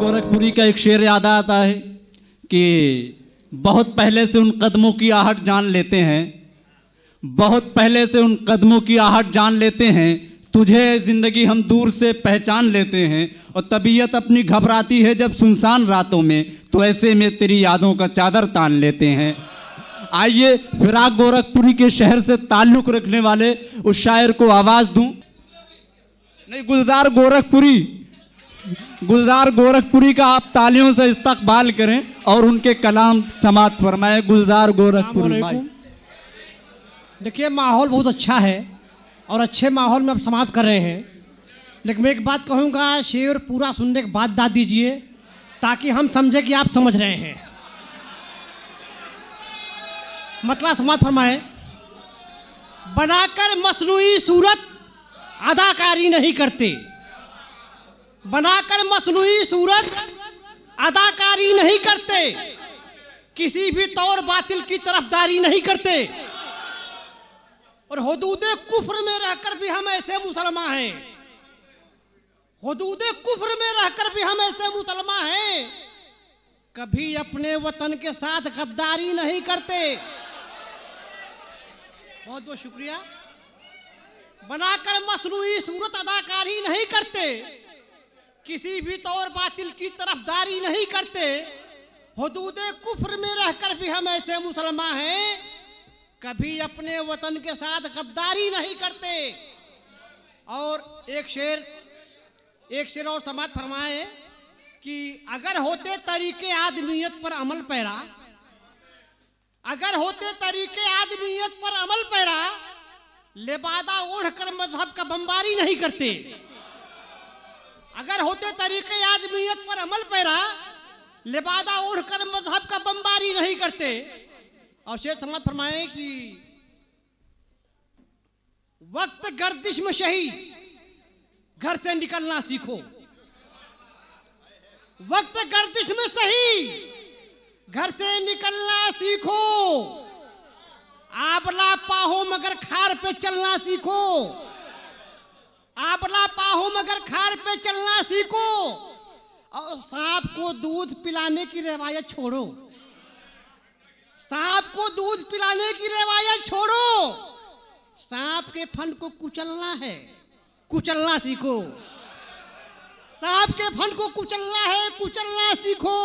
गोरखपुरी का एक शेर याद आता है कि बहुत पहले से उन कदमों की आहट जान लेते हैं, बहुत पहले से उन कदमों की आहट जान लेते हैं, तुझे जिंदगी हम दूर से पहचान लेते हैं। और तबीयत अपनी घबराती है जब सुनसान रातों में, तो ऐसे में तेरी यादों का चादर तान लेते हैं। आइए फिराक गोरखपुरी के शहर से ताल्लुक रखने वाले उस शायर को आवाज दूं। नहीं, गुलजार गोरखपुरी का आप तालियों से इस्तकबाल करें और उनके कलाम समात फरमाए। गुलजार गोरखपुरी भाई। देखिए, माहौल बहुत अच्छा है और अच्छे माहौल में आप समाप्त कर रहे हैं, लेकिन मैं एक बात कहूँगा, शेर पूरा सुनने के बाद दाद दीजिए ताकि हम समझे कि आप समझ रहे हैं। मतलब समाप्त फरमाए। बनाकर मसनूई सूरत अदाकारी नहीं करते, बनाकर मसनूई सूरत अदाकारी नहीं करते, किसी भी तौर बातिल की तरफदारी नहीं करते, और हुदूदे कुफ्र में रहकर भी हम ऐसे मुसलमान हैं, हुदूदे कुफ्र में रहकर भी हम ऐसे मुसलमान हैं, कभी अपने वतन के साथ गद्दारी नहीं करते। बहुत बहुत शुक्रिया। बनाकर मसनूई सूरत अदाकारी नहीं करते, किसी भी तौर बातिल की तरफदारी नहीं करते, हुदूदे कुफ्र में रहकर भी हम ऐसे मुसलमान हैं, कभी अपने वतन के साथ गद्दारी नहीं करते। और एक शेर और समाप्त फरमाए कि अगर होते तरीके आदमियत पर अमल पैरा, अगर होते तरीके आदमियत पर अमल पैरा, लिबादा ओढ़कर मजहब का बमबारी नहीं करते। अगर होते तरीके आदमियत पर अमल पैरा, लिबादा ओढ़कर मजहब का बमबारी नहीं करते। और शेर समाप्त फरमाए कि वक्त गर्दिश में शहीद घर से निकलना सीखो, वक्त गर्दिश में शहीद घर से निकलना सीखो, आबला पाहो मगर खार पे चलना सीखो, आबला पाहो मगर खार पे चलना सीखो, और सांप को दूध पिलाने की रिवायत छोड़ो, सांप को दूध पिलाने की रिवायत छोड़ो, सांप के फन को कुचलना है, कुचलना सीखो, सांप के फन को कुचलना है, कुचलना सीखो।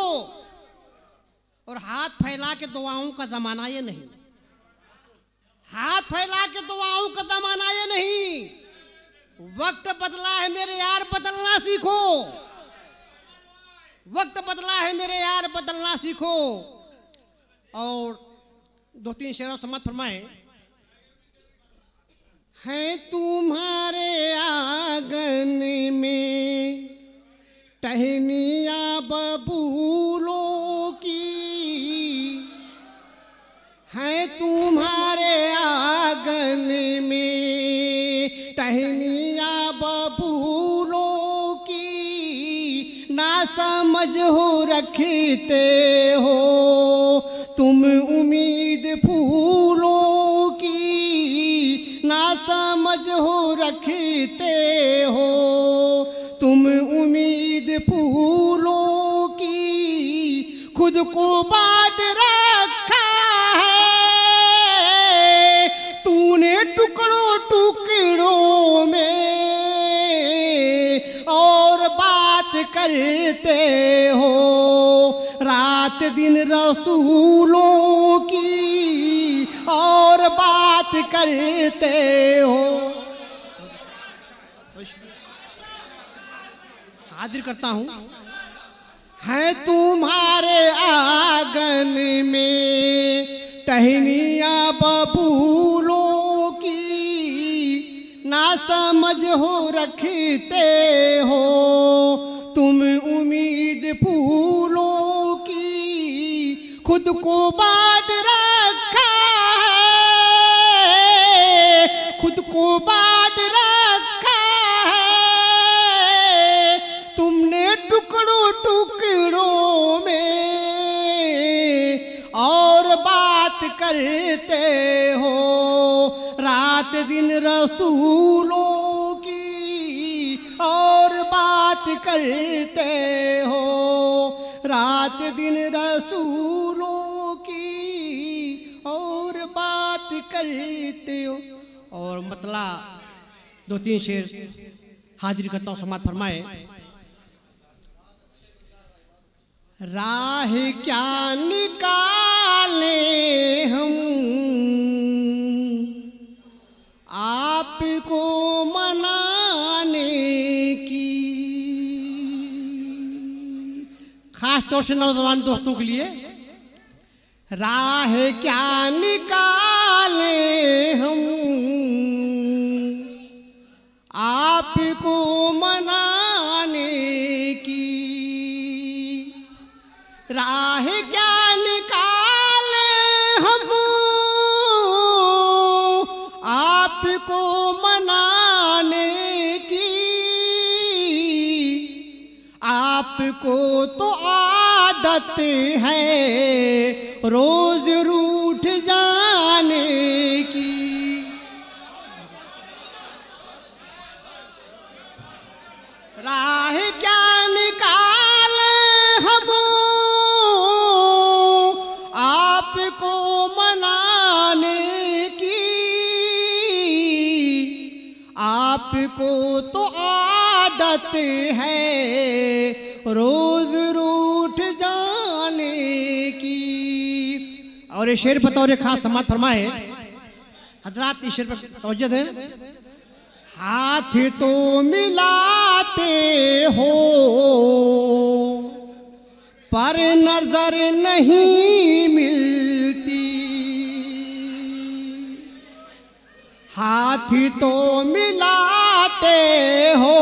और हाथ फैला के दुआओं का जमाना ये नहीं, हाथ फैला के दुआओं का जमाना ये नहीं। वक्त बदला है मेरे यार, बदलना सीखो, वक्त बदला है मेरे यार, बदलना सीखो। और दो तीन शेरों समाप्त फरमाए। हैं तुम्हारे आंगन में टहनियां बबूलों की, हैं तुम्हारे आंगन में टहनियां बबूलों की, ना समझ हो रखते हो तुम उम्मीद फूलों की, ना समझ हो रखते हो तुम उम्मीद फूलों की, खुद को बांट रखा है तूने टुकड़ों टुकड़ों में, और बात करते हो रात दिन रसूलों की, और बात करते हो। हाजिर करता हूं। है तुम्हारे आंगन में टहनियां बबूलों की, ना समझ हो रखते हो तुम उम्मीद फूलों की, खुद को बांट रखा है, खुद को बांट रखा है तुमने टुकड़ों टुकड़ों में, और बात करते हो रात दिन रसूलों की, और बात करते हो, रात दिन रसूलों की और बात करते हो। और मतला 2-3 शेर हाजिर करता हूं, समाज फरमाए। राह क्या निकाले हम आपको मनाने की, खास तौर से नौजवान दोस्तों के लिए। राह क्या निकाले हम आपको मनाने की, राह क्या निकाले हम आपको मनाने की, आपको तो आदत है रोज रूठ जाने की। राह क्या निकाले हम आपको मनाने की, आपको तो आदत है रोज रूठ जाने की। और ये शेर बतौर खास समाज फरमाए हजरात, इस शेर पर तवज्जो दें। हाथ तो मिलाते हो पर नजर नहीं मिलती, हाथ तो मिलाते हो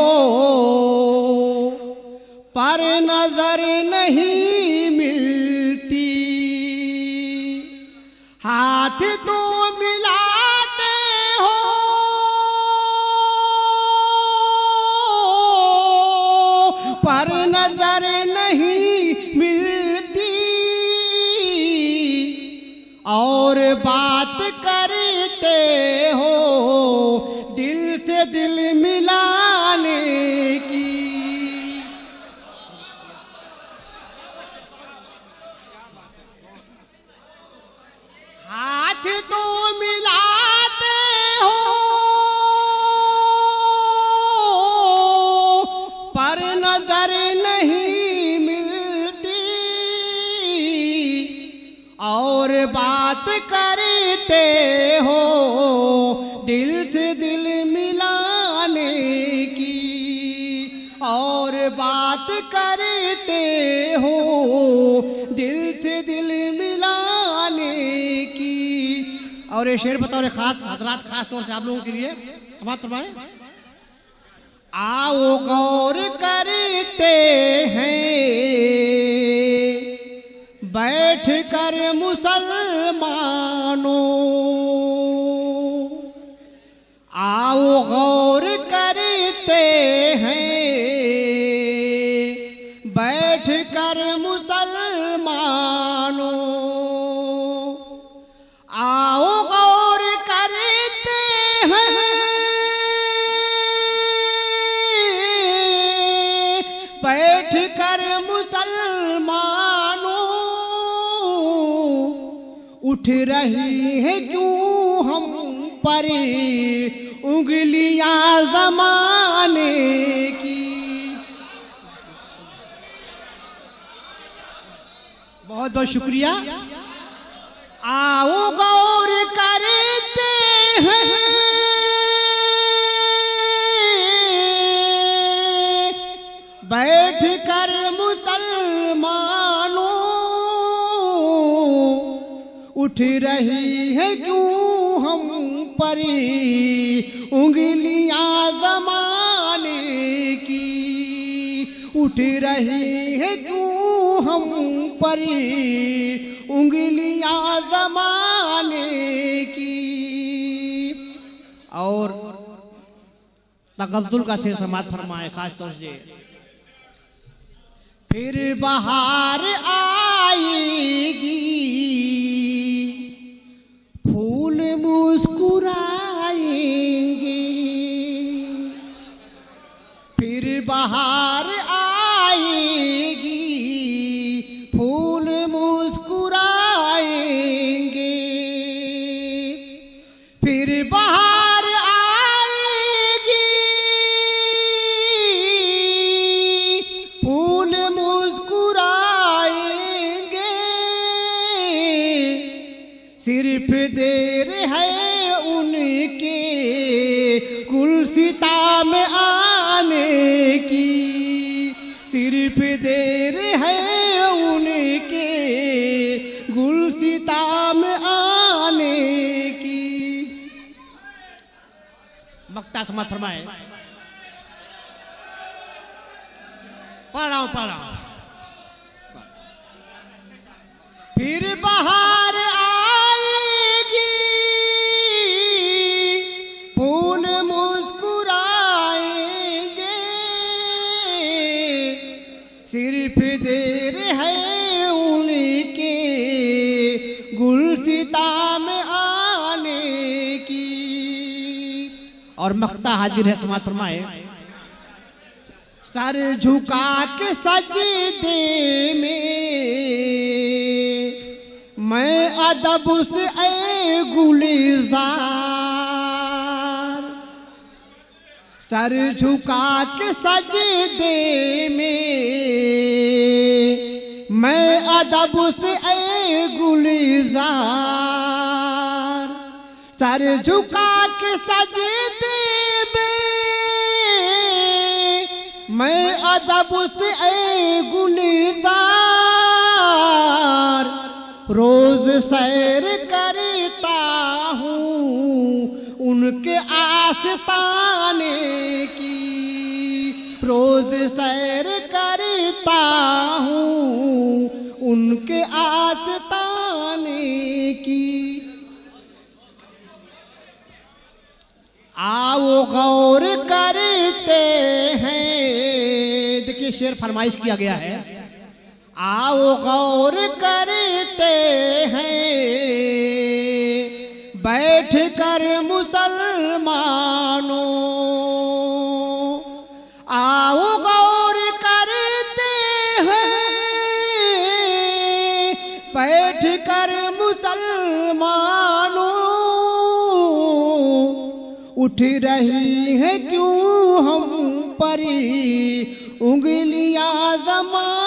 पर नजर नहीं मिलती, हाथ तो मिलाते हो पर नजर नहीं मिलती, और बात करते हो दिल से दिल मिलाने की। हाथ तो मिलाते हो पर नजर नहीं मिलती, और बात करते हो दिल से दिल मिलाने की, और बात करते हो दिल से दिल मिलाने की। और ये शेर बतौर खास हजरात, खास तौर से आप लोगों के लिए समाप्त फरमाएं। आओ गौर करते हैं बैठ कर मुसलमानों, आओ गौर करते हैं बैठ कर मुसलमानों, आओ गौर करते हैं बैठ कर मुसलमानों, उठ रही है क्यों हम पर उंगलियां जमाने की। बहुत बहुत शुक्रिया। आओ गौर करते हैं बैठ कर मुसलमानों, उठ रही है क्यों हम पर उंगलियां जमाने की, उठ रही है क्यों हम पर उंगलियां जमाने की। और तगज्जुल का शेर समाज फरमाए खास तौर से। फिर बहार आएगी फूल मुस्कुराएंगे, फिर बहार आएगी, फूल मुस्कुराएंगे। फिर बहार आएगी, फूल मुस्कुराएंगे। सिर्फ देर है उनके गुलसिता में आने की, सिर्फ देर है उनके गुलसिता में आने की। मक्ता समाप्त फरमाए। पढ़ रहा हूं। फिर बहार आएगी, फूल मुस्कुराएंगे। सिर्फ देर है उनके गुलसिता में आने की। और मक्ता हाजिर है, समाप्त फरमाए। सर झुका के सजदे में मैं अदब से ए गुलजार, सर झुका के सजदे में मैं अदब से ए गुलजार, सर झुका के सजदे में मैं अदब से ए गुलजार। रोज सैर करता हूँ उनके आस्ताने की, रोज सैर करता हूँ उनके आस्ताने की। आओ गौर करते हैं, देखिए शेर फरमाइश किया गया है। आओ गौर करते हैं बैठ कर मुसलमानों, आओ गौर करते हैं बैठ कर मुसलमानों। उठ रही है क्यों हम पर उंगलियां ज़माने